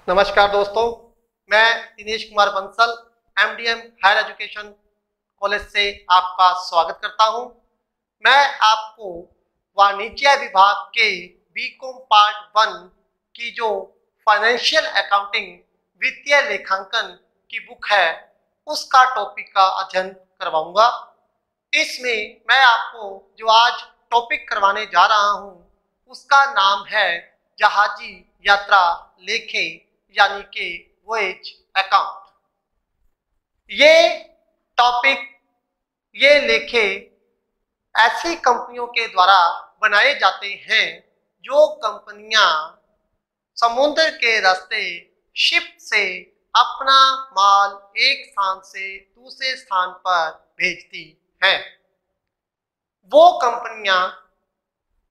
नमस्कार दोस्तों, मैं Dinesh Kumar Bansal MDM higher education college से आपका स्वागत करता हूं। मैं आपको वाणिज्य विभाग के बीकॉम पार्ट 1 की जो फाइनेंशियल अकाउंटिंग वित्तीय लेखांकन की बुक है उसका टॉपिक का अध्ययन करवाऊंगा। इसमें मैं आपको जो आज टॉपिक करवाने जा रहा हूं उसका नाम है जहाजी यात्रा लेखे यानी कि वॉयज अकाउंट। ये टॉपिक, ये लेखे ऐसी कंपनियों के द्वारा बनाए जाते हैं जो कंपनियां समुद्र के रास्ते शिप से अपना माल एक स्थान से दूसरे स्थान पर भेजती हैं। वो कंपनियां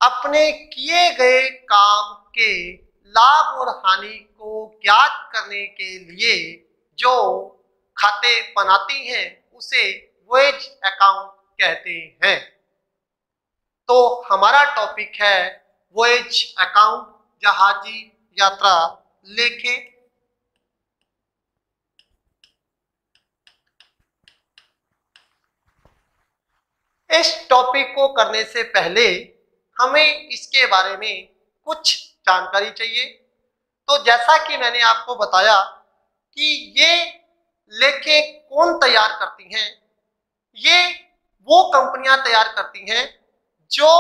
अपने किए गए काम के लाभ और हानि को ज्ञात करने के लिए जो खाते बनाती हैं उसे वॉयज अकाउंट कहते हैं। तो हमारा टॉपिक है वॉयज अकाउंट, जहाजी यात्रा लेखे। इस टॉपिक को करने से पहले हमें इसके बारे में कुछ जानकारी चाहिए। तो जैसा कि मैंने आपको बताया कि ये लेखे कौन तैयार करती हैं, ये वो कंपनियां तैयार करती हैं जो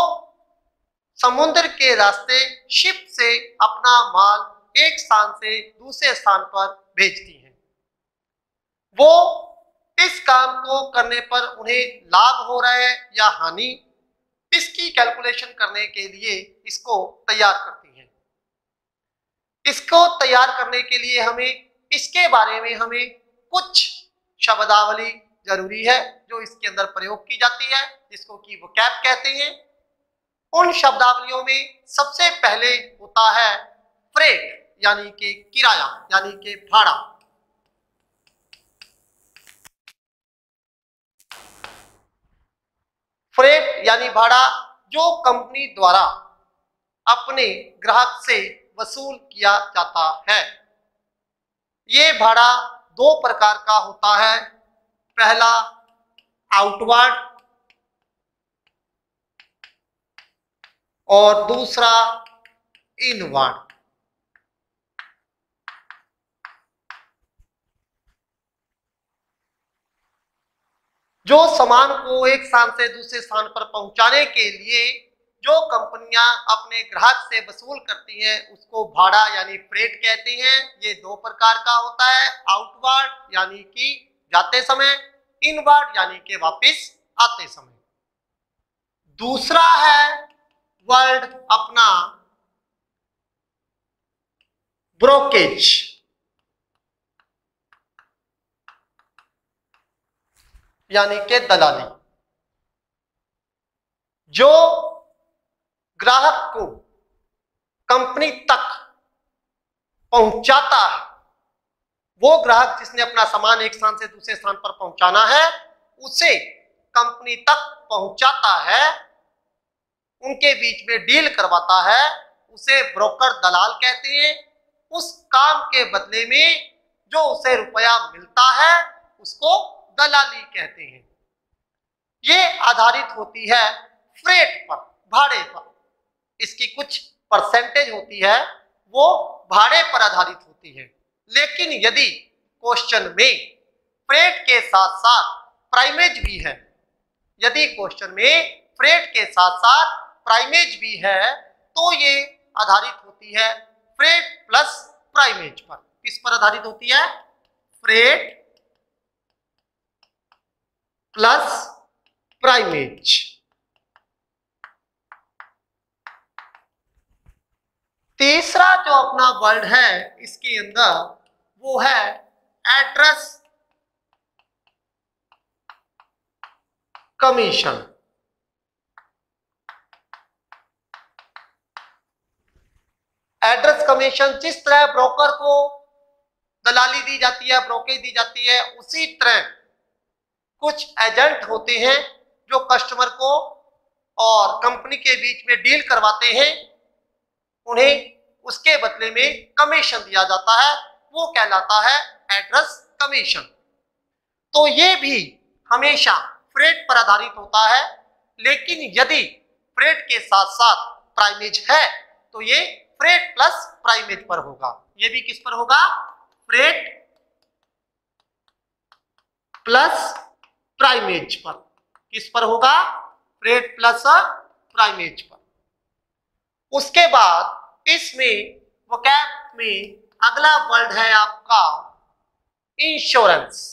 समुद्र के रास्ते शिप से अपना माल एक स्थान से दूसरे स्थान पर भेजती हैं। वो इस काम को करने पर उन्हें लाभ हो रहा है या हानि, इसकी कैलकुलेशन करने के लिए इसको तैयार करती हैं। इसको तैयार करने के लिए हमें इसके बारे में हमें कुछ शब्दावली जरूरी है जो इसके अंदर प्रयोग की जाती है, जिसको कि वोकैब कहते हैं। उन शब्दावलियों में सबसे पहले होता है फ्रेट यानी कि किराया यानी कि भाड़ा। फ्रेट यानी भाड़ा जो कंपनी द्वारा अपने ग्राहक से वसूल किया जाता है। ये भाड़ा दो प्रकार का होता है। पहला आउटवर्ड और दूसरा इनवर्ड। जो सामान को एक स्थान से दूसरे स्थान पर पहुंचाने के लिए जो कंपनियां अपने ग्राहक से वसूल करती हैं उसको भाड़ा यानी फ्रेट कहते हैं। ये दो प्रकार का होता है, आउटवर्ड यानी कि जाते समय, इनवर्ड यानी कि वापस आते समय। दूसरा है वर्ड अपना ब्रोकेज यानी कि दलाली। जो ग्राहक को कंपनी तक पहुंचाता है, वो ग्राहक जिसने अपना सामान एक स्थान से दूसरे स्थान पर पहुंचाना है उसे कंपनी तक पहुंचाता है, उनके बीच में डील करवाता है, उसे ब्रोकर दलाल कहते हैं। उस काम के बदले में जो उसे रुपया मिलता है उसको दलाली कहते हैं। ये आधारित होती है फ्रेट पर, भाड़े पर। इसकी कुछ परसेंटेज होती है वो भाड़े पर आधारित होती है। लेकिन यदि क्वेश्चन में फ्रेट के साथ साथ प्राइमेज भी है, यदि क्वेश्चन में फ्रेट के साथ साथ प्राइमेज भी है तो ये आधारित होती है फ्रेट प्लस प्राइमेज पर। किस पर आधारित होती है? Freight plus primase. तीसरा जो अपना वर्ड है इसके अंदर वो है एड्रेस कमीशन। एड्रेस कमीशन जिस तरह ब्रोकर को दलाली दी जाती है, ब्रोकेज दी जाती है, उसी तरह कुछ एजेंट होते हैं जो कस्टमर को और कंपनी के बीच में डील करवाते हैं। उन्हें उसके बदले में कमीशन दिया जाता है, वो कहलाता है एड्रेस कमीशन। तो ये भी हमेशा फ्रेट पर आधारित होता है, लेकिन यदि फ्रेट के साथ साथ प्राइमेज है तो ये फ्रेट प्लस प्राइमेज पर होगा। ये भी किस पर होगा? फ्रेट प्लस प्राइमेज पर। किस पर होगा? फ्रेट प्लस प्राइमेज पर। उसके बाद इसमें वोकैब में अगला वर्ड है आपका इंश्योरेंस।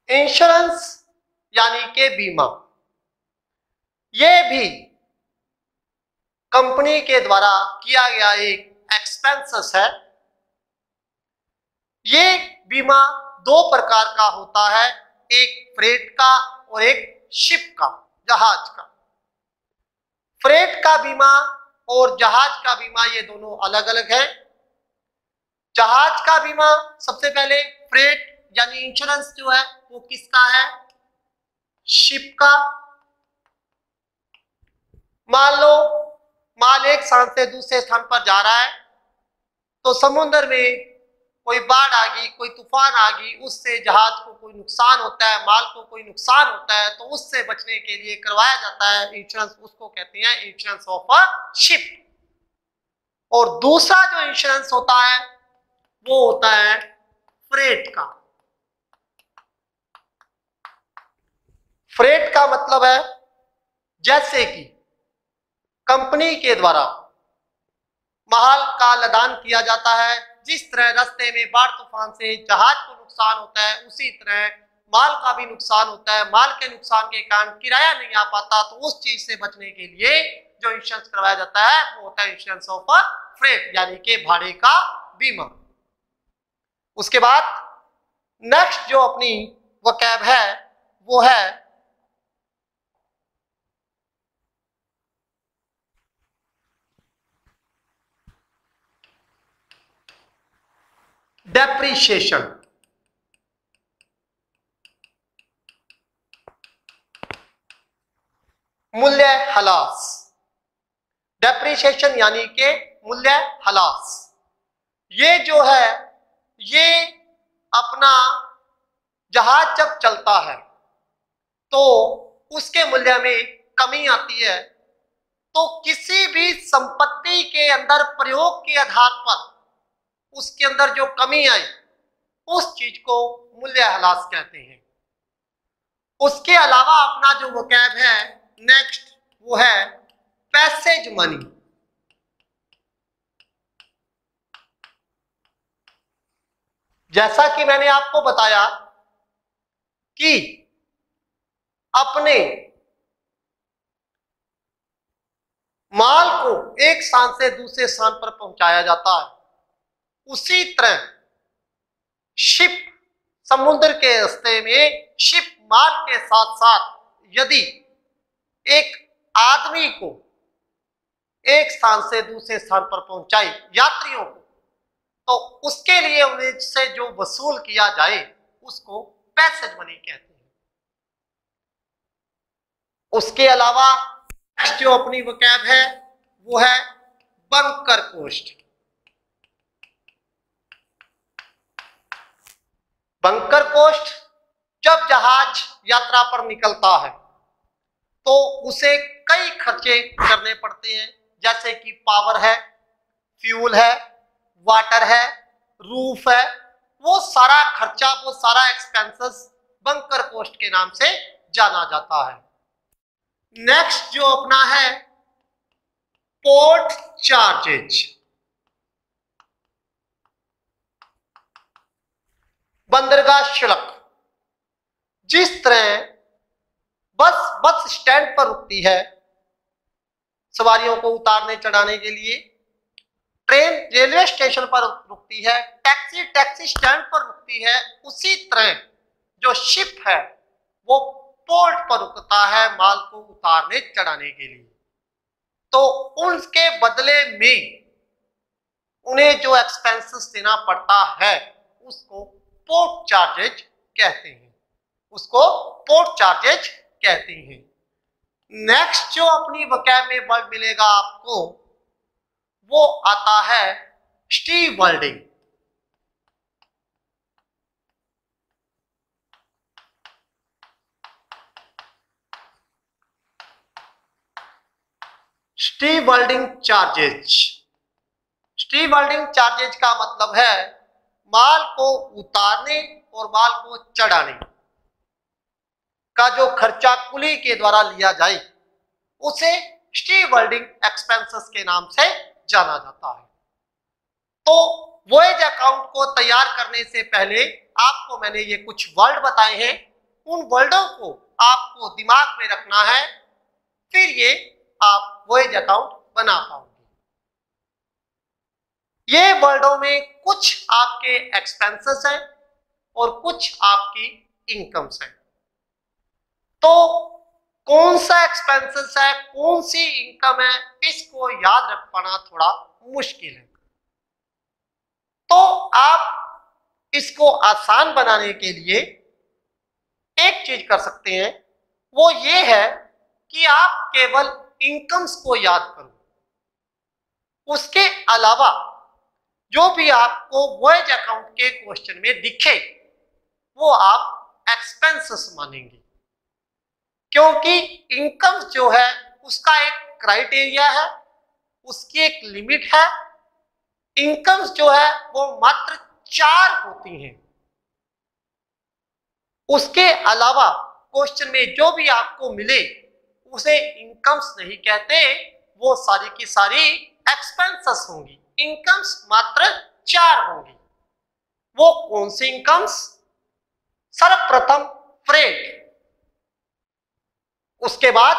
इंश्योरेंस यानी कि बीमा। यह भी कंपनी के द्वारा किया गया एक एक्सपेंसेस है। ये बीमा दो प्रकार का होता है, एक फ्रेट का और एक शिप का, जहाज का। फ्रेट का बीमा और जहाज का बीमा ये दोनों अलग अलग है। जहाज का बीमा सबसे पहले फ्रेट यानी इंश्योरेंस जो है वो किसका है? शिप का। मान लो माल एक स्थान से दूसरे स्थान पर जा रहा है, तो समुद्र में कोई बाढ़ आ गई, कोई तूफान आ गई, उससे जहाज को कोई नुकसान होता है, माल को कोई नुकसान होता है, तो उससे बचने के लिए करवाया जाता है इंश्योरेंस। उसको कहते हैं इंश्योरेंस ऑफ अ शिप। और दूसरा जो इंश्योरेंस होता है वो होता है फ्रेट का। फ्रेट का मतलब है जैसे कि कंपनी के द्वारा माल का लदान किया जाता है, जिस तरह रास्ते में बाढ़ तूफान से जहाज को नुकसान होता है, उसी तरह माल का भी नुकसान होता है। माल के नुकसान के कारण किराया नहीं आ पाता, तो उस चीज से बचने के लिए जो इंश्योरेंस करवाया जाता है वो होता है इंश्योरेंस ऑफ फ्रेट यानी कि भाड़े का बीमा। उसके बाद नेक्स्ट जो अपनी वोकैब है वो है डेप्रिसिएशन। मूल्य ह्रास। डेप्रिसिएशन यानी कि मूल्य ह्रास। ये जो है ये अपना जहाज जब चलता है तो उसके मूल्य में कमी आती है, तो किसी भी संपत्ति के अंदर प्रयोग के आधार पर उसके अंदर जो कमी आई उस चीज को मूल्यह्रास कहते हैं। उसके अलावा अपना जो वोकैब है नेक्स्ट वो है पैसेज मनी। जैसा कि मैंने आपको बताया कि अपने माल को एक स्थान से दूसरे स्थान पर पहुंचाया जाता है, उसी तरह शिप समुद्र के रास्ते में शिप माल के साथ साथ यदि एक आदमी को एक स्थान से दूसरे स्थान पर पहुंचाए यात्रियों को, तो उसके लिए उन्हें से जो वसूल किया जाए उसको पैसेज मनी कहते हैं। उसके अलावा जो अपनी वोकैब है वो है बंकर कॉस्ट। बंकर कॉस्ट जब जहाज यात्रा पर निकलता है तो उसे कई खर्चे करने पड़ते हैं, जैसे कि पावर है, फ्यूल है, वाटर है, रूफ है। वो सारा खर्चा, वो सारा एक्सपेंसेस बंकर कॉस्ट के नाम से जाना जाता है। नेक्स्ट जो अपना है पोर्ट चार्जेज। बंदरगाह शुल्क। जिस तरह बस स्टैंड पर रुकती है सवारियों को उतारने चढ़ाने के लिए, ट्रेन रेलवे स्टेशन पर रुकती है, टैक्सी स्टैंड पर रुकती है, उसी तरह जो शिप है वो पोर्ट पर रुकता है माल को उतारने चढ़ाने के लिए। तो उनके बदले में उन्हें जो एक्सपेंसेस देना पड़ता है उसको पोर्ट चार्जेज कहते हैं। उसको पोर्ट चार्जेज कहते हैं। नेक्स्ट जो अपनी वोकैब में वर्ड मिलेगा आपको वो आता है Steve वर्ल्डिंग। Steve वर्ल्डिंग charges. Steve वर्ल्डिंग charges का मतलब है माल को उतारने और माल को चढ़ाने का जो खर्चा कुली के द्वारा लिया जाए उसे स्टीव वर्ल्डिंग एक्सपेंसेस के नाम से जाना जाता है। तो वॉयज अकाउंट को तैयार करने से पहले आपको मैंने ये कुछ वर्ड बताए हैं, उन वर्डों को आपको दिमाग में रखना है, फिर ये आप वॉयज अकाउंट बना पाओगे। ये वर्डों में कुछ आपके एक्सपेंसेस हैं और कुछ आपकी इनकम्स हैं। तो कौन सा एक्सपेंसेस है, कौन सी इनकम है, इसको याद रख पाना थोड़ा मुश्किल है। तो आप इसको आसान बनाने के लिए एक चीज कर सकते हैं, वो ये है कि आप केवल इनकम्स को याद करो, उसके अलावा जो भी आपको वॉयज अकाउंट के क्वेश्चन में दिखे वो आप एक्सपेंसेस मानेंगे, क्योंकि इनकम जो है उसका एक क्राइटेरिया है, उसकी एक लिमिट है। इनकम्स जो है वो मात्र 4 होती हैं। उसके अलावा क्वेश्चन में जो भी आपको मिले उसे इनकम्स नहीं कहते, वो सारी की सारी एक्सपेंसेस होंगी। इनकम्स मात्र 4 होंगी। वो कौन सी इनकम्स? सर्वप्रथम फ्रेट, उसके बाद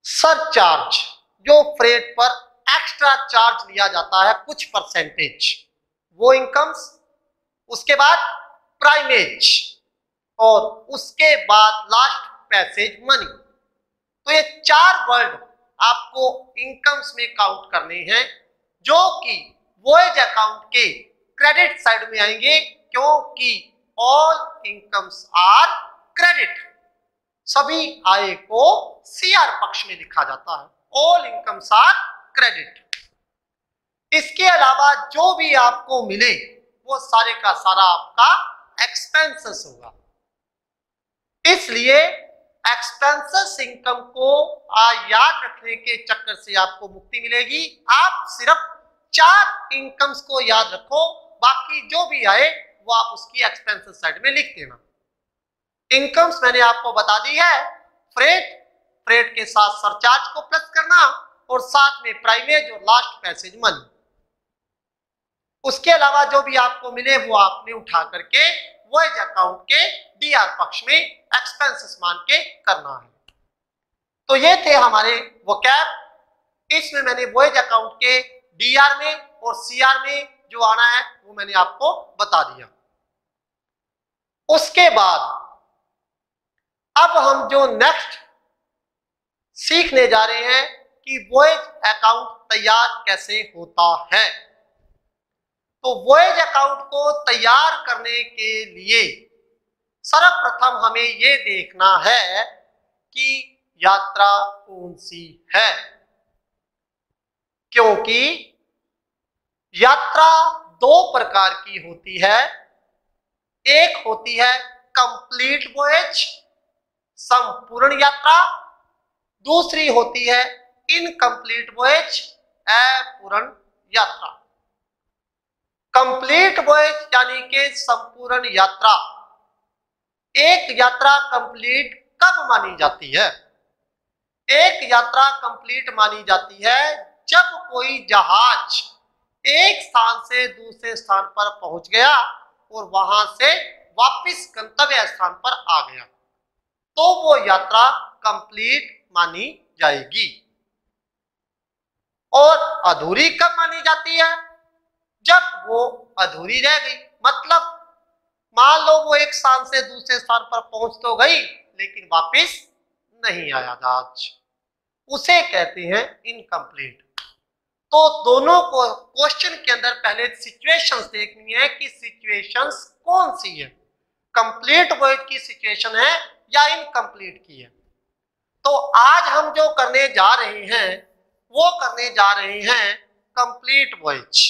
सरचार्ज, जो फ्रेट पर एक्स्ट्रा चार्ज लिया जाता है कुछ परसेंटेज, वो इनकम्स। उसके बाद प्राइमेज और उसके बाद लास्ट पैसेज मनी। तो ये 4 वर्ड आपको इनकम्स में काउंट करने हैं, जो कि वॉयज अकाउंट के क्रेडिट साइड में आएंगे, क्योंकि ऑल इनकम्स आर क्रेडिट। सभी आय को सीआर पक्ष में लिखा जाता है, ऑल इनकम्स आर क्रेडिट। इसके अलावा जो भी आपको मिले वो सारे का सारा आपका एक्सपेंसेस होगा। इसलिए एक्सपेंसेस इनकम को याद रखने के चक्कर से आपको मुक्ति मिलेगी। आप सिर्फ 4 इनकम्स को याद रखो, बाकी जो भी आए वो आप उसकी एक्सपेंसेस साइड में लिख देना। इनकम्स मैंने आपको बता दी है, फ्रेट के साथ सरचार्ज को प्लस करना और साथ में प्राइमेज और लास्ट पैसेज मनी। उसके अलावा जो भी आपको मिले वो आपने उठा करके वॉयज अकाउंट के डीआर पक्ष में एक्सपेंसेस मान के करना है। तो ये थे हमारे वोकैब। इसमें मैंने वॉयज अकाउंट के डीआर में और सीआर में जो आना है वो मैंने आपको बता दिया। उसके बाद अब हम जो नेक्स्ट सीखने जा रहे हैं कि वॉयज अकाउंट तैयार कैसे होता है। तो वॉयज अकाउंट को तैयार करने के लिए सर्वप्रथम हमें यह देखना है कि यात्रा कौन सी है, क्योंकि यात्रा 2 प्रकार की होती है। एक होती है कंप्लीट वॉयज, संपूर्ण यात्रा। दूसरी होती है इनकम्प्लीट वॉयज, अपूर्ण यात्रा। कंप्लीट वॉयज यानी कि संपूर्ण यात्रा। एक यात्रा कंप्लीट कब मानी जाती है? एक यात्रा कंप्लीट मानी जाती है जब कोई जहाज एक स्थान से दूसरे स्थान पर पहुंच गया और वहां से वापस गंतव्य स्थान पर आ गया, तो वो यात्रा कंप्लीट मानी जाएगी। और अधूरी कब मानी जाती है? जब वो अधूरी रह गई। मतलब मान लो वो एक स्थान से दूसरे स्थान पर पहुंच तो गई लेकिन वापस नहीं आया जहाज, उसे कहते हैं इनकम्प्लीट। तो दोनों को क्वेश्चन के अंदर पहले सिचुएशंस देखनी है कि सिचुएशंस कौन सी है। कंप्लीट वॉयज की सिचुएशन है या इनकम्प्लीट की है। तो आज हम जो करने जा रहे हैं वो करने जा रहे हैं कंप्लीट वॉयज।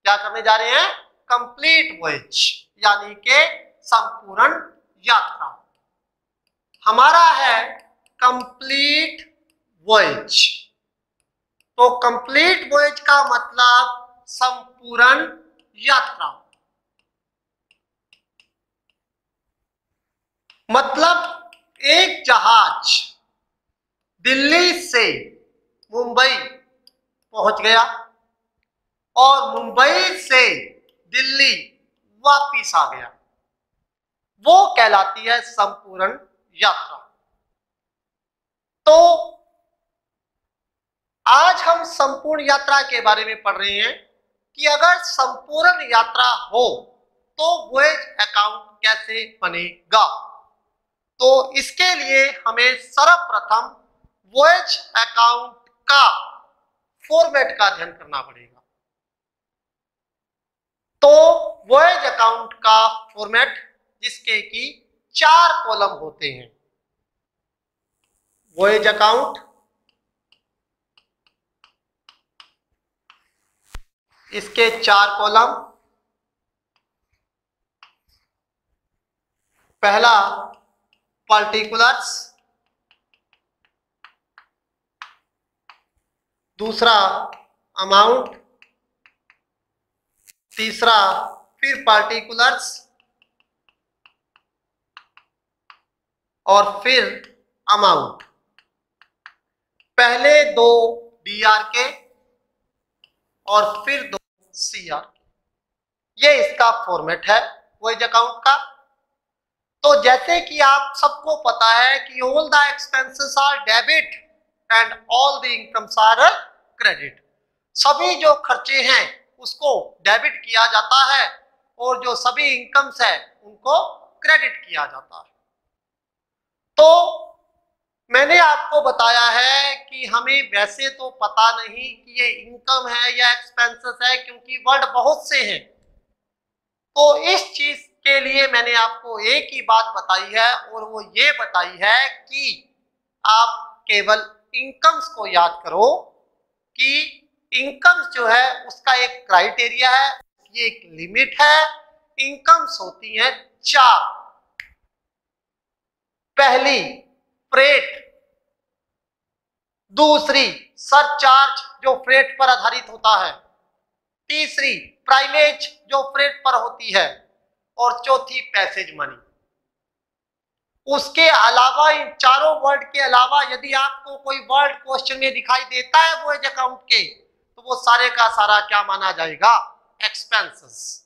क्या करने जा रहे हैं? कंप्लीट वॉयज, यानी कि संपूर्ण यात्रा। हमारा है कंप्लीट वॉयज। तो कंप्लीट वॉयज का मतलब संपूर्ण यात्रा। मतलब एक जहाज दिल्ली से मुंबई पहुंच गया और मुंबई से दिल्ली वापिस आ गया, वो कहलाती है संपूर्ण यात्रा। तो आज हम संपूर्ण यात्रा के बारे में पढ़ रहे हैं कि अगर संपूर्ण यात्रा हो तो वॉयज अकाउंट कैसे बनेगा। तो इसके लिए हमें सर्वप्रथम वॉयज अकाउंट का फॉर्मेट का अध्ययन करना पड़ेगा। तो वॉयज अकाउंट का फॉर्मेट, जिसके कि 4 कॉलम होते हैं। वॉयज अकाउंट, इसके 4 कॉलम। पहला पार्टिकुलर्स, दूसरा अमाउंट, तीसरा फिर पार्टिकुलर्स और फिर अमाउंट। पहले 2 डीआर के और फिर 2 सीआर के। ये इसका फॉर्मेट है वॉयज अकाउंट का। तो जैसे कि आप सबको पता है कि all the expenses are debit and all the incomes are credit. सभी जो खर्चे हैं उसको डेबिट किया जाता है और जो सभी इनकम्स है उनको क्रेडिट किया जाता है। तो मैंने आपको बताया है कि हमें वैसे तो पता नहीं कि ये इनकम है या एक्सपेंसेस है, क्योंकि वर्ड बहुत से हैं। तो इस चीज के लिए मैंने आपको एक ही बात बताई है और वो ये बताई है कि आप केवल इनकम्स को याद करो कि इनकम्स जो है उसका एक क्राइटेरिया है, ये एक लिमिट है। इनकम्स होती हैं 4। पहली फ्रेट, दूसरी सरचार्ज जो फ्रेट पर आधारित होता है, तीसरी प्राइमेज जो फ्रेट पर होती है और चौथी पैसेज मनी। उसके अलावा इन चारों वर्ड के अलावा यदि आपको कोई वर्ड क्वेश्चन में दिखाई देता है वॉयज अकाउंट के, तो वो सारे का सारा क्या माना जाएगा? एक्सपेंसेस।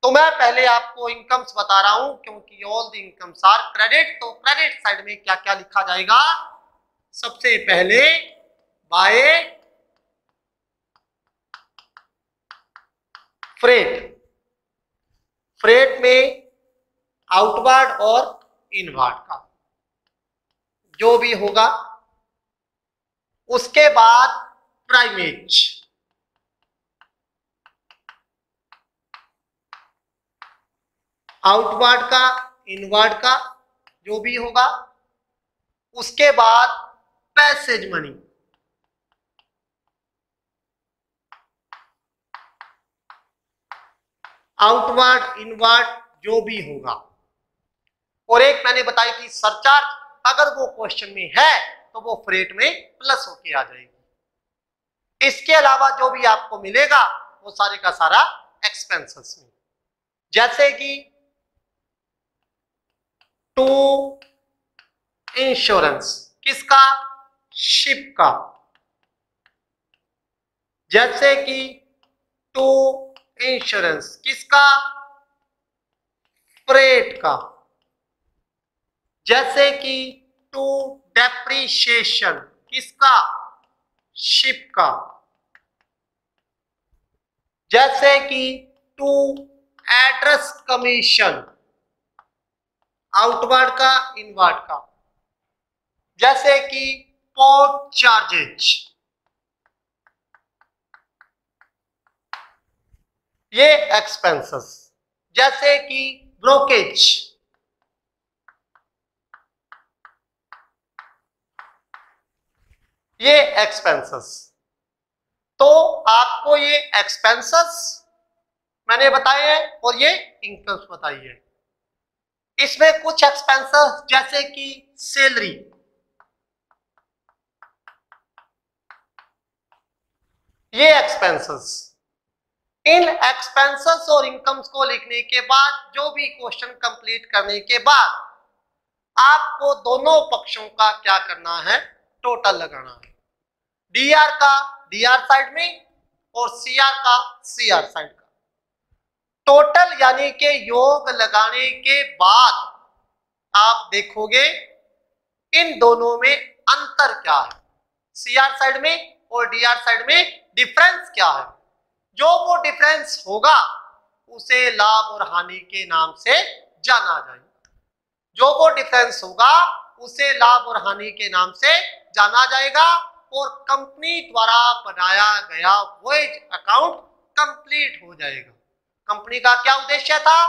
तो मैं पहले आपको इनकम्स बता रहा हूं क्योंकि all the incomes are credit. तो क्रेडिट साइड में क्या क्या लिखा जाएगा? सबसे पहले बाय फ्रेट। फ्रेट में आउटवर्ड और इनवर्ड का जो भी होगा। उसके बाद प्राइमेज, आउटवर्ड का इनवर्ड का जो भी होगा। उसके बाद पैसेज मनी, आउटवर्ड इनवर्ड जो भी होगा। और एक मैंने बताई थी सरचार्ज, अगर वो क्वेश्चन में है तो वो फ्रेट में प्लस होके आ जाएगी। इसके अलावा जो भी आपको मिलेगा वो सारे का सारा एक्सपेंसेस में, जैसे कि टू इंश्योरेंस, किसका? शिप का। जैसे कि टू इंश्योरेंस किसका? फ्रेट का। जैसे कि टू डेप्रिसिएशन किसका? शिप का। जैसे कि टू एड्रेस कमीशन, आउटवर्ड का इनवर्ड का। जैसे कि पोर्ट चार्जेज, ये एक्सपेंसेस। जैसे कि ब्रोकेज, ये एक्सपेंसेस। तो आपको ये एक्सपेंसेस मैंने बताए हैं और ये इनकम्स बताई है। इसमें कुछ एक्सपेंसेस जैसे कि सैलरी, ये एक्सपेंसेस, इन एक्सपेंसेस और इनकम्स को लिखने के बाद जो भी क्वेश्चन कंप्लीट करने के बाद आपको दोनों पक्षों का क्या करना है, टोटल लगाना है। डीआर का डीआर साइड में और सीआर का सीआर साइड का। टोटल यानी कि योग लगाने के बाद आप देखोगे इन दोनों में अंतर क्या है, सीआर साइड में और डीआर साइड में डिफरेंस क्या है। जो वो डिफरेंस होगा उसे लाभ और हानि के नाम से जाना जाएगा। जो वो डिफरेंस होगा उसे लाभ और हानि के नाम से जाना जाएगा और कंपनी द्वारा बनाया गया वॉइज अकाउंट कंप्लीट हो जाएगा। कंपनी का क्या उद्देश्य था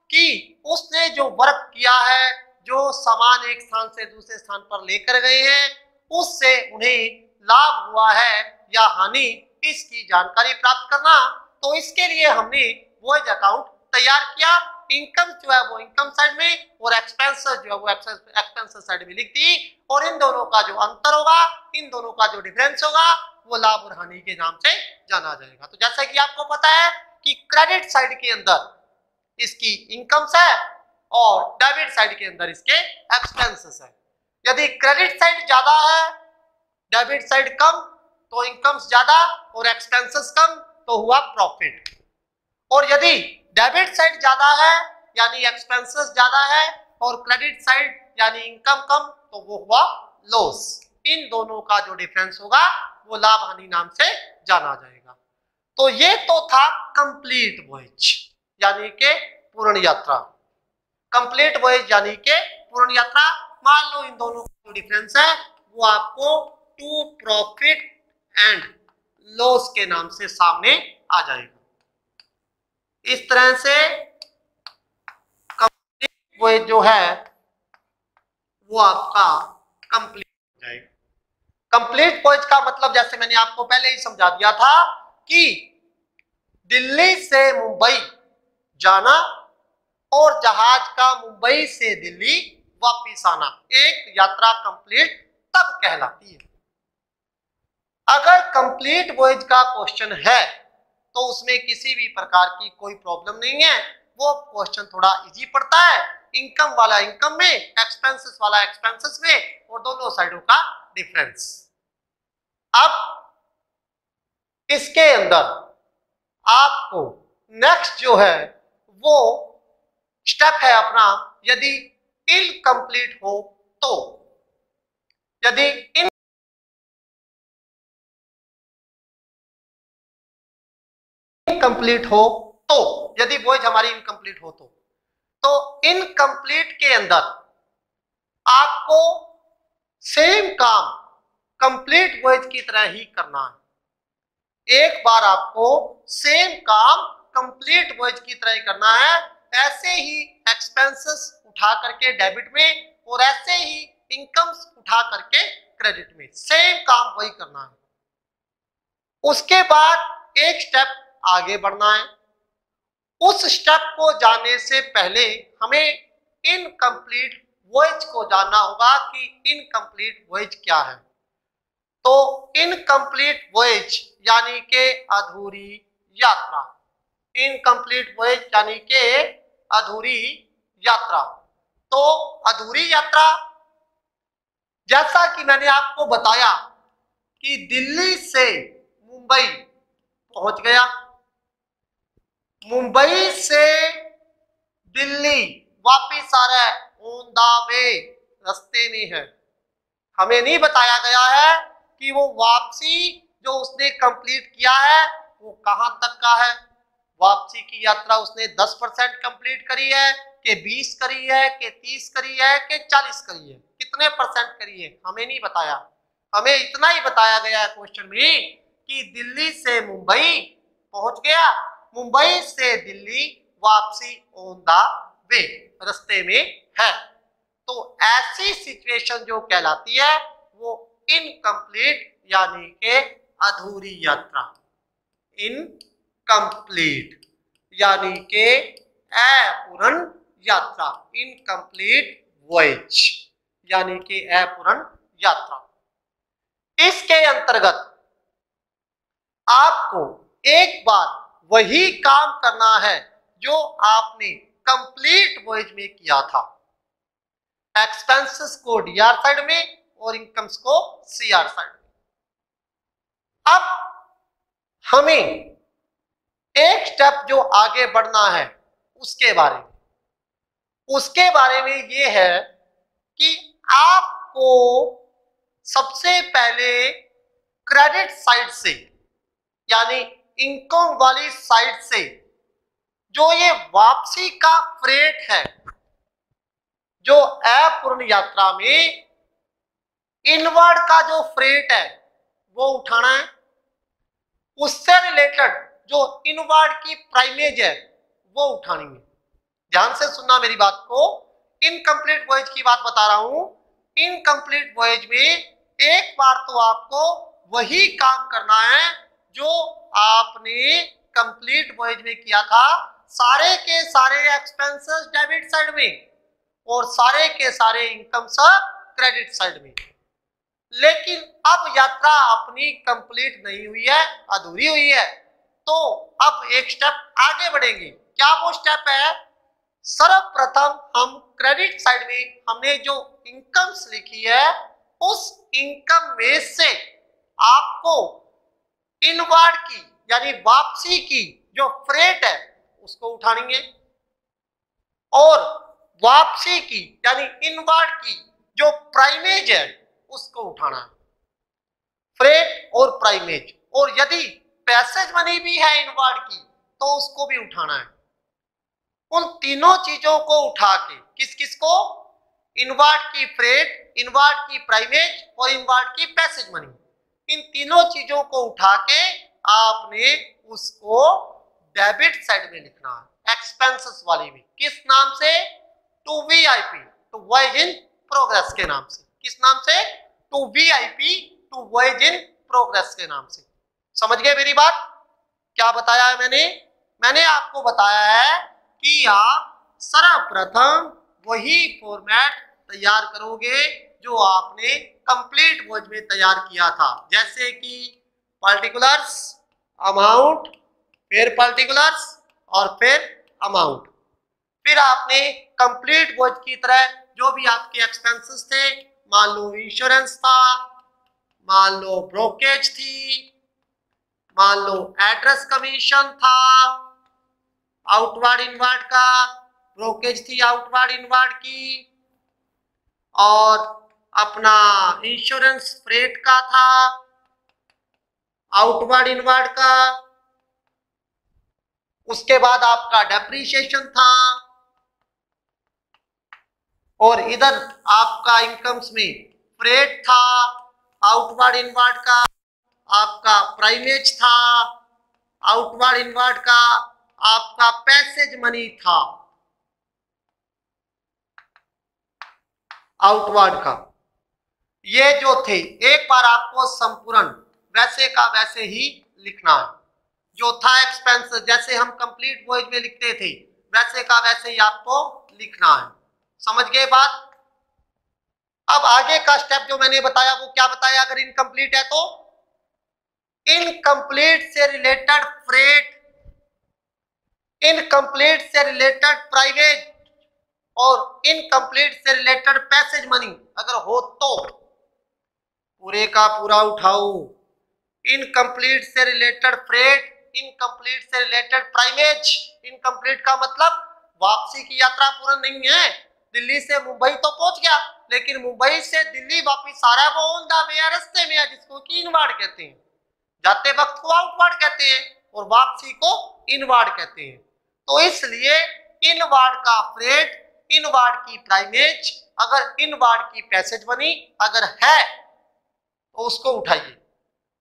कि उसने जो वर्क किया है, जो सामान एक स्थान से दूसरे स्थान पर लेकर गए हैं, उससे उन्हें लाभ हुआ है या हानि, इसकी जानकारी प्राप्त करना। तो इसके लिए हमने वॉइज अकाउंट तैयार किया। इनकम जो है वो इनकम साइड में और एक्सपेंसेस जो है वो एक्सपेंसेस साइड में लिख दी। और इन दोनों का जो अंतर होगा, इन दोनों का जो डिफरेंस होगा, वो लाभ और हानि के नाम से जाना जाएगा। तो जैसा कि आपको पता है कि क्रेडिट साइड के अंदर इसकी इनकम्स है और डेबिट साइड के अंदर इसके एक्सपेंसेस है। यदि क्रेडिट साइड ज्यादा है, डेबिट साइड कम, तो इनकम्स ज्यादा और एक्सपेंसेस कम, तो हुआ प्रॉफिट। और यदि डेबिट साइड ज्यादा है यानी एक्सपेंसेस ज्यादा है और क्रेडिट साइड यानी इनकम कम, तो वो हुआ लॉस। इन दोनों का जो डिफरेंस होगा वो लाभ हानि नाम से जाना जाएगा। तो ये तो था कंप्लीट वॉयज यानी के पूर्ण यात्रा। कंप्लीट वॉयज यानी के पूर्ण यात्रा। मान लो इन दोनों का जो डिफरेंस है वो आपको टू प्रॉफिट एंड लॉस के नाम से सामने आ जाएगा। इस तरह से कंप्लीट वॉयज जो है वो आपका कंप्लीट हो जाएगा। कंप्लीट वॉयज का मतलब जैसे मैंने आपको पहले ही समझा दिया था कि दिल्ली से मुंबई जाना और जहाज का मुंबई से दिल्ली वापिस आना, एक यात्रा कंप्लीट तब कहलाती है। अगर कंप्लीट वॉयज का क्वेश्चन है तो उसमें किसी भी प्रकार की कोई प्रॉब्लम नहीं है। वो क्वेश्चन थोड़ा इजी पड़ता है, इनकम वाला इनकम में, एक्सपेंसेस वाला एक्सपेंसेस में, और दोनों साइडों का डिफरेंस। अब इसके अंदर आपको नेक्स्ट जो है वो स्टेप है अपना, यदि इनकम्प्लीट हो तो, यदि इनकम्प्लीट हो तो, यदि वॉयज हमारी इनकम्प्लीट हो तो इनकम्प्लीट के अंदर आपको सेम काम कंप्लीट वॉयज की तरह ही करना है। एक बार आपको सेम काम कंप्लीट वॉयज की तरह ही करना है। ऐसे ही एक्सपेंसेस उठा करके डेबिट में और ऐसे ही इनकम्स उठा करके क्रेडिट में, सेम काम वही करना है। उसके बाद एक स्टेप आगे बढ़ना है। उस स्टेप को जाने से पहले हमें इनकम्प्लीट वॉयज को जानना होगा कि इनकम्प्लीट वॉयज क्या है। तो इनकम्प्लीट वॉयज यानी के अधूरी यात्रा, इनकम्प्लीट वॉयज यानी के अधूरी यात्रा। तो अधूरी यात्रा, जैसा कि मैंने आपको बताया कि दिल्ली से मुंबई पहुंच गया, मुंबई से दिल्ली वापिस आ रहा है, ऑन द वे, रास्ते में है। हमें नहीं बताया गया है कि वो वापसी जो उसने कंप्लीट किया है वो कहां तक का है। वापसी की यात्रा उसने 10% कंप्लीट करी है कि 20 करी है कि 30 करी है कि 40 करी है, कितने परसेंट करी है, हमें नहीं बताया। हमें इतना ही बताया गया है क्वेश्चन में कि दिल्ली से मुंबई पहुंच गया, मुंबई से दिल्ली वापसी ऑन द वे, रास्ते में है। तो ऐसी सिचुएशन जो कहलाती है वो इनकम्प्लीट यानी के अधूरी यात्रा, इनकम्प्लीट यानी के अपूर्ण यात्रा, इनकम्प्लीट वॉयज यानी कि अपूर्ण यात्रा। इसके अंतर्गत आपको एक बार वही काम करना है जो आपने कंप्लीट वॉयज में किया था, एक्सपेंसेस को डीआर साइड में और इनकम्स को सीआर साइड में। अब हमें एक स्टेप जो आगे बढ़ना है उसके बारे में ये है कि आपको सबसे पहले क्रेडिट साइड से यानी इनकम वाली साइड से जो ये वापसी का फ्रेट है, जो अपूर्ण यात्रा में इनवर्ड का जो फ्रेट है वो उठाना है। उससे रिलेटेड जो इनवर्ड की प्राइमेज है वो उठानी है। ध्यान से सुनना मेरी बात को, इनकम्प्लीट वॉयज की बात बता रहा हूं। इनकम्प्लीट वॉयज में एक बार तो आपको वही काम करना है जो आपने कंप्लीट वॉयज में किया था, सारे के सारे एक्सपेंसेस डेबिट साइड में और सारे के सारे इनकम्स क्रेडिट साइड में। लेकिन अब यात्रा अपनी कंप्लीट नहीं हुई है, अधूरी हुई है, तो अब एक स्टेप आगे बढ़ेंगे। क्या वो स्टेप है? सर्वप्रथम हम क्रेडिट साइड में हमने जो इनकम्स लिखी है उस इनकम में से आपको इनवर्ड की यानी वापसी की जो फ्रेट है उसको उठानी है और वापसी की यानी इनवर्ड की जो प्राइमेज है उसको उठाना है, फ्रेट और प्राइमेज। और यदि पैसेज मनी भी है इनवर्ड की तो उसको भी उठाना है। उन तीनों चीजों को उठा के किस किस को, इनवर्ड की फ्रेट, इनवर्ड की प्राइमेज और इनवर्ड की पैसेज मनी, इन तीनों चीजों को उठा के आपने उसको डेबिट साइड में लिखना है, एक्सपेंसेस वाली में। किस नाम से? To VIP, to voyage in progress के नाम से। किस नाम से? To VIP, to voyage in progress के नाम से। समझ गए मेरी बात? क्या बताया है मैंने आपको बताया है कि आप सर्वप्रथम वही फॉर्मेट तैयार करोगे जो आपने कंप्लीट वॉयज में तैयार किया था, जैसे कि पार्टिकुलर्स, अमाउंट, फिर पार्टिकुलर्स और फिर अमाउंट। फिर आपने कंप्लीट वॉयज की तरह जो भी आपके एक्सपेंसेस थे, मान लो इंश्योरेंस था, मान लो ब्रोकेज थी, मान लो एड्रेस कमीशन था आउटवर्ड इनवर्ड का, ब्रोकेज थी आउटवर्ड इनवर्ड की, और अपना इंश्योरेंस फ्रेट का था आउटवर्ड इनवर्ड का, उसके बाद आपका डेप्रीशिएशन था, और इधर आपका इनकम्स में फ्रेट था आउटवर्ड इनवर्ड का, आपका प्राइमेज था आउटवर्ड इनवर्ड का, आपका पैसेज मनी था आउटवर्ड का। ये जो थे एक बार आपको संपूर्ण वैसे का वैसे ही लिखना है। जो था एक्सपेंस जैसे हम कंप्लीट वॉयज में लिखते थे वैसे का वैसे ही आपको लिखना है। समझ गए बात? अब आगे का स्टेप जो मैंने बताया वो क्या बताया? अगर इनकम्प्लीट है तो इनकम्प्लीट से रिलेटेड फ्रेट, इनकम्प्लीट से रिलेटेड प्राइवेज और इनकम्प्लीट से रिलेटेड पैसेज मनी अगर हो तो पूरे का पूरा उठाओ। इनकम्प्लीट से रिलेटेड फ्रेट, इनकम्प्लीट से रिलेटेड प्राइमेज। इनकम्प्लीट का मतलब वापसी की यात्रा पूर्ण नहीं है। दिल्ली से मुंबई तो पहुंच गया लेकिन मुंबई से दिल्ली वापस आ रहा है, वो ऑन द वे है, रास्ते में है, जिसको कि इनवर्ड कहते हैं। जाते वक्त को आउटवर्ड कहते हैं और वापसी को इनवर्ड कहते हैं। तो इसलिए इनवर्ड का फ्रेट, इनवर्ड की प्राइमेज, अगर इनवर्ड की पैसेज मनी अगर है तो उसको उठाइए।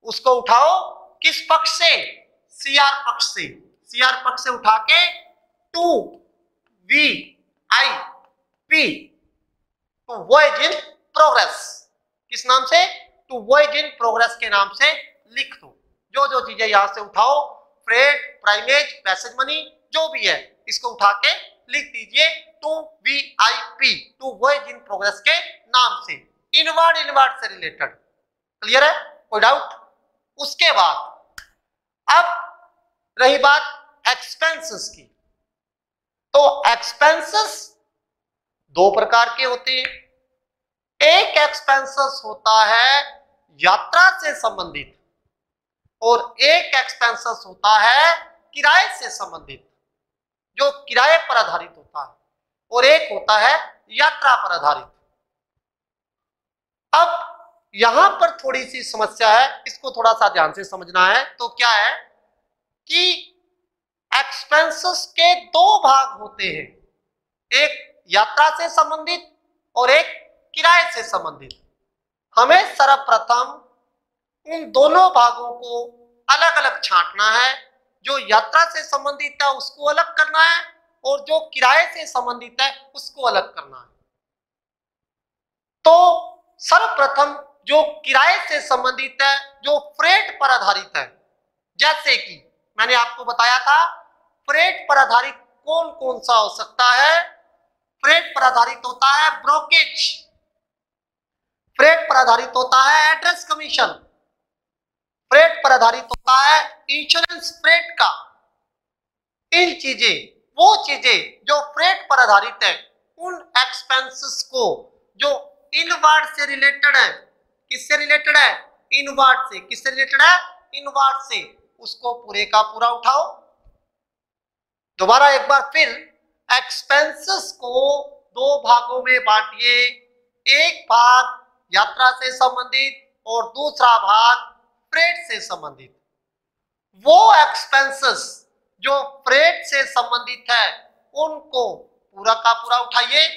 उसको उठाओ किस पक्ष से? सीआर पक्ष से। सीआर पक्ष से उठा के to V I P, to voyage in progress, किस नाम से? टू वॉयज इन प्रोग्रेस के नाम से लिख दो। जो जो चीजें यहां से उठाओ, फ्रेट, प्राइमेज, पैसेज मनी, जो भी है इसको उठा के लिख दीजिए to VIP, to voyage in progress के नाम से, इनवर्ड इनवर्ड से रिलेटेड। क्लियर है? कोई डाउट? उसके बाद अब रही बात एक्सपेंसेस की, तो एक्सपेंसेस दो प्रकार के होते हैं। एक एक्सपेंसेस होता है यात्रा से संबंधित और एक एक्सपेंसेस होता है किराए से संबंधित, जो किराए पर आधारित होता है, और एक होता है यात्रा पर आधारित। अब यहां पर थोड़ी सी समस्या है, इसको थोड़ा सा ध्यान से समझना है। तो क्या है कि एक्सपेंसेस के दो भाग होते हैं, एक यात्रा से संबंधित और एक किराए से संबंधित। हमें सर्वप्रथम उन दोनों भागों को अलग अलग छांटना है। जो यात्रा से संबंधित है उसको अलग करना है और जो किराए से संबंधित है उसको अलग करना है। तो सर्वप्रथम जो किराए से संबंधित है, जो फ्रेट पर आधारित है, जैसे कि मैंने आपको बताया था फ्रेट पर आधारित कौन कौन सा हो सकता है। फ्रेट पर आधारित होता है ब्रोकेज, फ्रेट पर आधारित होता है एड्रेस कमीशन, फ्रेट पर आधारित होता है इंश्योरेंस फ्रेट का। इन चीजें, वो चीजें जो फ्रेट पर आधारित है, उन एक्सपेंसेस को जो इनवर्ड से रिलेटेड है, किससे रिलेटेड है? इनवर्ड से। किससे रिलेटेड है? इनवर्ड से। उसको पूरे का पूरा उठाओ। दोबारा एक बार फिर, एक्सपेंसेस को दो भागों में बांटिए, एक भाग यात्रा से संबंधित और दूसरा भाग फ्रेट से संबंधित। वो एक्सपेंसेस जो फ्रेट से संबंधित है उनको पूरा का पूरा उठाइए,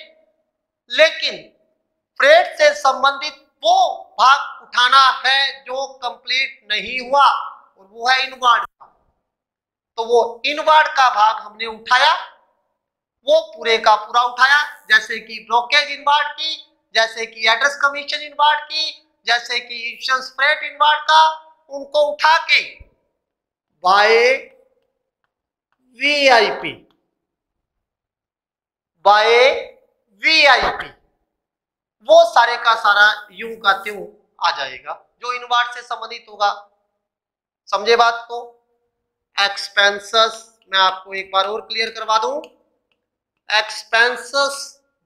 लेकिन फ्रेट से संबंधित वो भाग उठाना है जो कंप्लीट नहीं हुआ, और वो है इनवर्ड का। तो वो इनवर्ड का भाग हमने उठाया, वो पूरे का पूरा उठाया, जैसे कि ब्रोकेज इनवर्ड की, जैसे कि एड्रेस कमीशन इनवर्ड की, जैसे कि इंश्योरेंस फ्रेट इनवर्ड का, उनको उठा के बाय VIP, बाय VIP वो सारे का सारा यूं का त्यों आ जाएगा जो इनवर्ड से संबंधित होगा। समझे बात को? एक्सपेंसेस मैं आपको एक बार और क्लियर करवा दूं। एक्सपेंसेस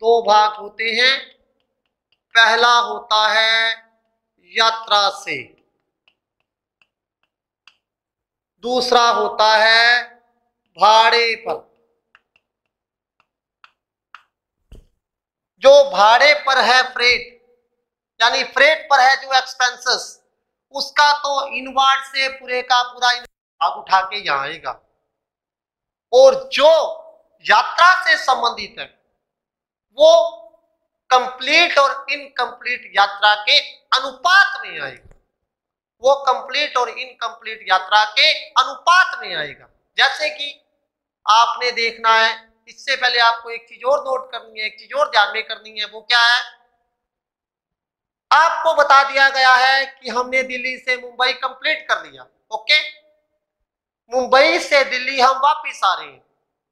दो भाग होते हैं। पहला होता है यात्रा से, दूसरा होता है भाड़े पर। जो भाड़े पर है फ्रेट, यानी फ्रेट पर है जो एक्सपेंसेस, उसका तो इनवर्ड से पूरे का पूरा भाग उठा के यहां आएगा, और जो यात्रा से संबंधित है वो कंप्लीट और इनकम्प्लीट यात्रा के अनुपात में आएगा। वो कंप्लीट और इनकम्प्लीट यात्रा के अनुपात में आएगा। जैसे कि आपने देखना है, इससे पहले आपको एक चीज और नोट करनी है, एक चीज और ध्यान में करनी है। वो क्या है? आपको बता दिया गया है कि हमने दिल्ली से मुंबई कंप्लीट कर लिया। ओके, मुंबई से दिल्ली हम वापिस आ रहे हैं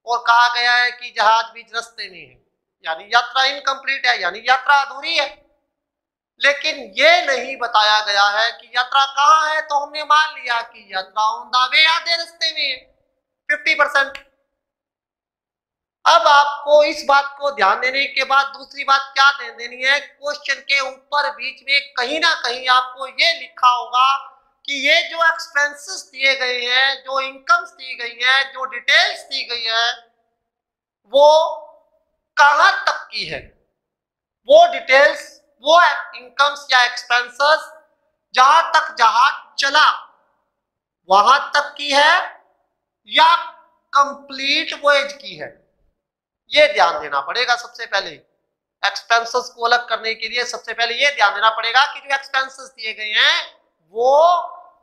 और कहा गया है कि जहाज बीच रास्ते में है, यानी यात्रा इनकम्प्लीट है, यानी यात्रा अधूरी है। लेकिन ये नहीं बताया गया है कि यात्रा कहाँ है, तो हमने मान लिया कि यात्रा ऑन द वे, आधे रास्ते में है, 50%। अब आपको इस बात को ध्यान देने के बाद दूसरी बात क्या ध्यान देनी है, क्वेश्चन के ऊपर बीच में कहीं ना कहीं आपको ये लिखा होगा कि ये जो एक्सपेंसेस दिए गए हैं, जो इनकम्स दी गई है, जो डिटेल्स दी गई है, वो कहां तक की है। वो डिटेल्स, वो इनकम्स या एक्सपेंसेस जहां तक जहाज चला वहां तक की है या कंप्लीट वॉयज की है, ये ध्यान देना पड़ेगा। सबसे पहले एक्सपेंसेस को अलग करने के लिए सबसे पहले ये ध्यान देना पड़ेगा कि जो एक्सपेंसेस दिए गए हैं वो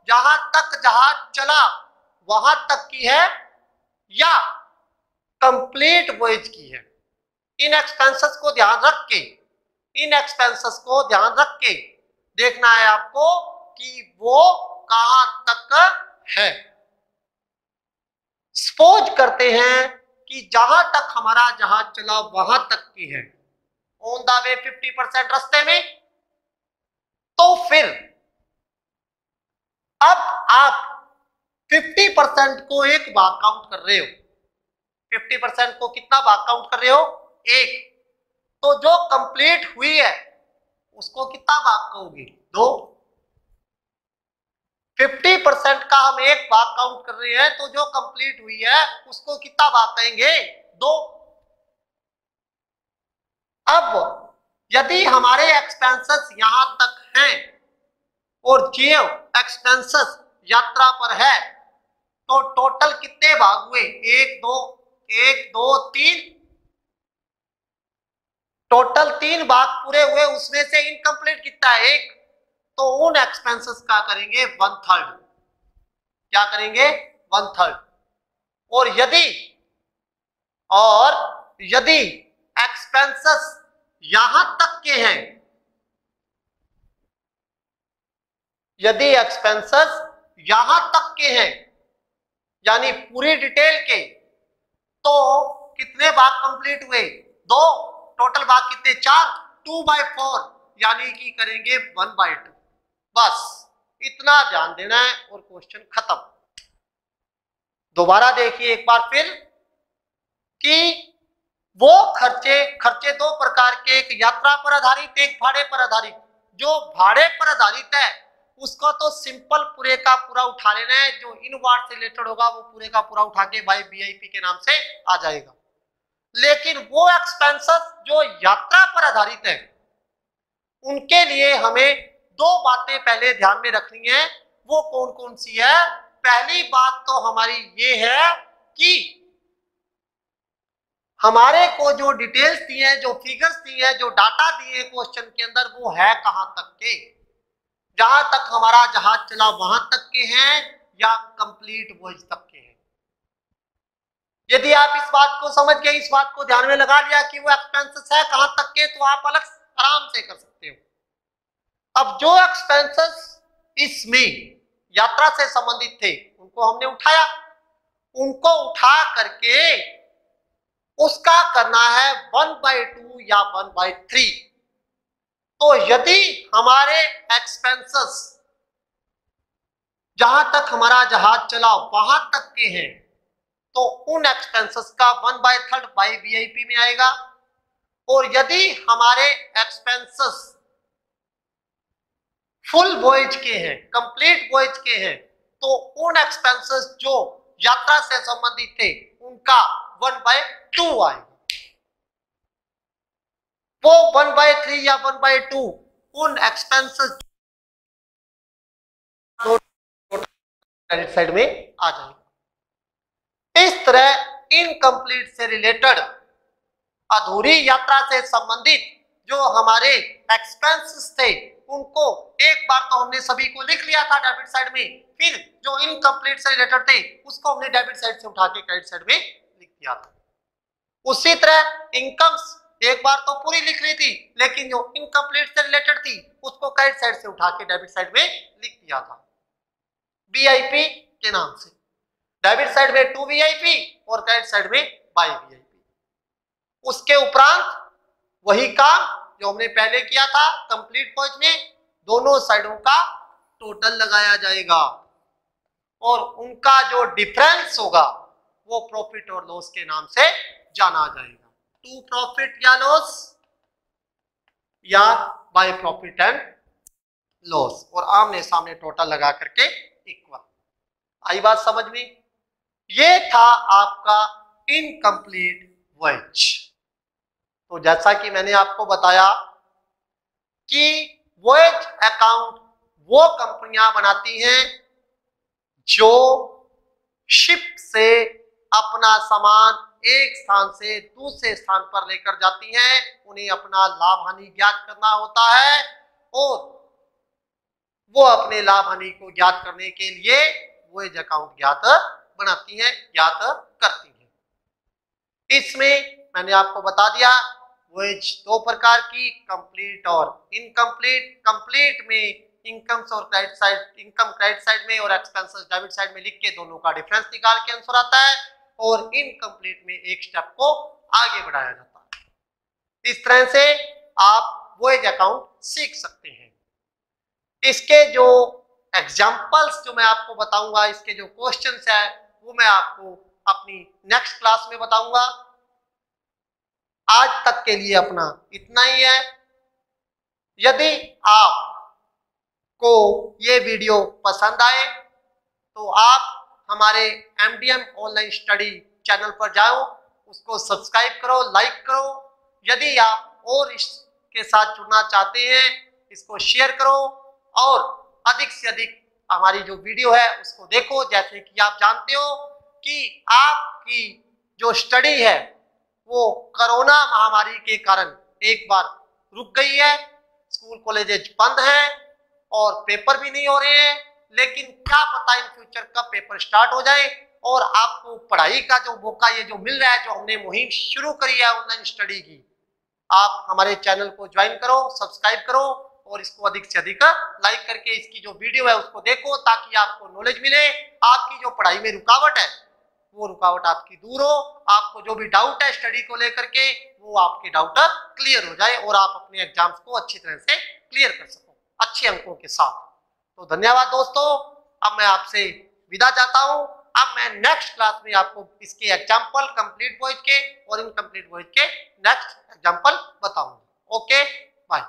जहां तक जहाज चला वहां तक की है या कंप्लीट वॉयज की है। इन एक्सपेंसेस को ध्यान रख के, इन एक्सपेंसेस को ध्यान रख के देखना है आपको कि वो कहां तक है। सपोज करते हैं कि जहां तक हमारा जहाज चला वहां तक की है, ऑन द वे 50% रास्ते में, तो फिर अब आप 50% को एक भाग काउंट कर रहे हो। 50% को कितना भाग काउंट कर रहे हो? एक। तो जो कंप्लीट हुई है उसको कितना भाग कहोगे? 2। 50% का हम एक भाग काउंट कर रहे हैं, तो जो कंप्लीट हुई है उसको कितना भाग कहेंगे? 2। अब यदि हमारे एक्सपेंसेस यहां तक हैं और जीव एक्सपेंसेस यात्रा पर है, तो टोटल कितने भाग हुए? 1 2 3। टोटल 3 भाग पूरे हुए, उसमें से इनकम्प्लीट कितना है? 1। तो उन एक्सपेंसेस का करेंगे 1/3। क्या करेंगे? 1/3। और यदि एक्सपेंसेस यहां तक के हैं, यदि एक्सपेंसेस यहां तक के हैं यानी पूरी डिटेल के, तो कितने भाग कंप्लीट हुए? 2। टोटल भाग कितने? 4। 2/4 यानी कि करेंगे 1/2। बस इतना ध्यान देना है और क्वेश्चन खत्म। दोबारा देखिए एक बार फिर कि वो खर्चे 2 प्रकार के, एक यात्रा पर आधारित, एक भाड़े पर आधारित। जो भाड़े पर आधारित है उसका तो सिंपल पूरे का पूरा उठा लेना है, जो इन वार्ड से रिलेटेड होगा वो पूरे का पूरा उठा के बाय वीआईपी के नाम से आ जाएगा। लेकिन वो एक्सपेंसेस जो यात्रा पर आधारित है, उनके लिए हमें 2 बातें पहले ध्यान में रखनी है। वो कौन कौन सी है? पहली बात तो हमारी ये है कि हमारे को जो डिटेल्स दी है, जो फिगर्स दी है, जो डाटा दिए क्वेश्चन के अंदर, वो है कहां तक के? जहां तक हमारा जहाज चला वहां तक के हैं या कंप्लीट वॉयज तक के हैं? यदि आप इस बात को समझ गए, इस बात को ध्यान में लगा लिया कि वो एक्सपेंसेस है कहां तक के, तो आप अलग आराम से कर सकते हो। अब जो एक्सपेंसेस इसमें यात्रा से संबंधित थे उनको हमने उठाया, उनको उठा करके उसका करना है 1/2 या 1/3। तो यदि हमारे एक्सपेंसेस जहां तक हमारा जहाज चला वहां तक के हैं, तो उन एक्सपेंसेस का 1/3 बाय वीआईपी में आएगा। और यदि हमारे एक्सपेंसेस फुल वॉयज के हैं, कंप्लीट वॉयज के हैं, तो उन एक्सपेंसेस जो यात्रा से संबंधित थे उनका 1/2 आएगा। वो 1/3 या 1/2 उन एक्सपेंसेस क्रेडिट साइड में आ जाएगा। इस तरह इनकम्प्लीट से रिलेटेड, अधूरी यात्रा से संबंधित जो हमारे एक्सपेंसेस थे उनको एक बार तो हमने सभी को लिख लिया था डेबिट साइड में, फिर जो इनकम्प्लीट से रिलेटेड थे उसको हमने डेबिट साइड से उठा के क्रेडिट साइड में लिख दिया था। उसी तरह इनकम्स एक बार तो पूरी लिख ली थी, लेकिन जो इनकम्प्लीट से रिलेटेड थी उसको क्रेडिट साइड से उठा के डेबिट साइड में लिख दिया था वीआईपी के नाम से। डेबिट साइड में 2 वीआईपी और क्रेडिट साइड में बाय वीआईपी। उसके उपरांत वही काम जो हमने पहले किया था कंप्लीट वॉयज में, दोनों साइडों का टोटल लगाया जाएगा और उनका जो डिफरेंस होगा वो प्रॉफिट और लॉस के नाम से जाना जाएगा। टू प्रॉफिट या लॉस या बाय प्रॉफिट एंड लॉस, और आमने सामने टोटल लगा करके इक्वल। आई बात समझ में? ये था आपका इनकम्प्लीट वॉयज। तो जैसा कि मैंने आपको बताया कि वॉयज अकाउंट वो कंपनियां बनाती हैं जो शिप से अपना सामान एक स्थान से दूसरे स्थान पर लेकर जाती हैं। उन्हें अपना लाभ हानि ज्ञात करना होता है और वो अपने लाभ हानि को ज्ञात करने के लिए वॉयज अकाउंट ज्ञात बनाती हैं, ज्ञात करती हैं। इसमें मैंने आपको बता दिया वॉयज दो प्रकार की, कंप्लीट और इनकम्प्लीट। कंप्लीट में इनकम्स और credit side, income credit side में और एक्सपेंसेस डेबिट साइड में लिख के दोनों का डिफरेंस निकाल के आंसर आता है, और इनकम्प्लीट में एक स्टेप को आगे बढ़ाया जाता है। इस तरह से आप वॉयज अकाउंट सीख सकते हैं। इसके जो एग्जाम्पल्स जो मैं आपको बताऊंगा, इसके जो क्वेश्चंस है वो मैं आपको अपनी नेक्स्ट क्लास में बताऊंगा। आज तक के लिए अपना इतना ही है। यदि आपको ये वीडियो पसंद आए तो आप हमारे MDM ऑनलाइन स्टडी चैनल पर जाओ, उसको सब्सक्राइब करो, लाइक करो। यदि आप और इसके साथ जुड़ना चाहते हैं, इसको शेयर करो और अधिक से अधिक हमारी जो वीडियो है उसको देखो। जैसे कि आप जानते हो कि आपकी जो स्टडी है वो कोरोना महामारी के कारण एक बार रुक गई है, स्कूल कॉलेजेज बंद हैं और पेपर भी नहीं हो रहे हैं, लेकिन क्या पता इन फ्यूचर कब पेपर स्टार्ट हो जाए और आपको पढ़ाई का जो मौका ये जो मिल रहा है, जो हमने मुहिम शुरू करी है ऑनलाइन स्टडी की, आप हमारे चैनल को ज्वाइन करो, सब्सक्राइब करो और इसको अधिक से अधिक लाइक करके इसकी जो वीडियो है उसको देखो, ताकि आपको नॉलेज मिले। आपकी जो पढ़ाई में रुकावट है वो रुकावट आपकी दूर हो, आपको जो भी डाउट है स्टडी को लेकर के वो आपके डाउट क्लियर हो जाए और आप अपने एग्जाम्स को अच्छी तरह से क्लियर कर सको अच्छे अंकों के साथ। तो धन्यवाद दोस्तों, अब मैं आपसे विदा चाहता हूं। अब मैं नेक्स्ट क्लास में आपको इसके एग्जाम्पल कंप्लीट वॉइस के और इनकम्प्लीट वॉइस के नेक्स्ट एग्जाम्पल बताऊंगा। Okay, bye.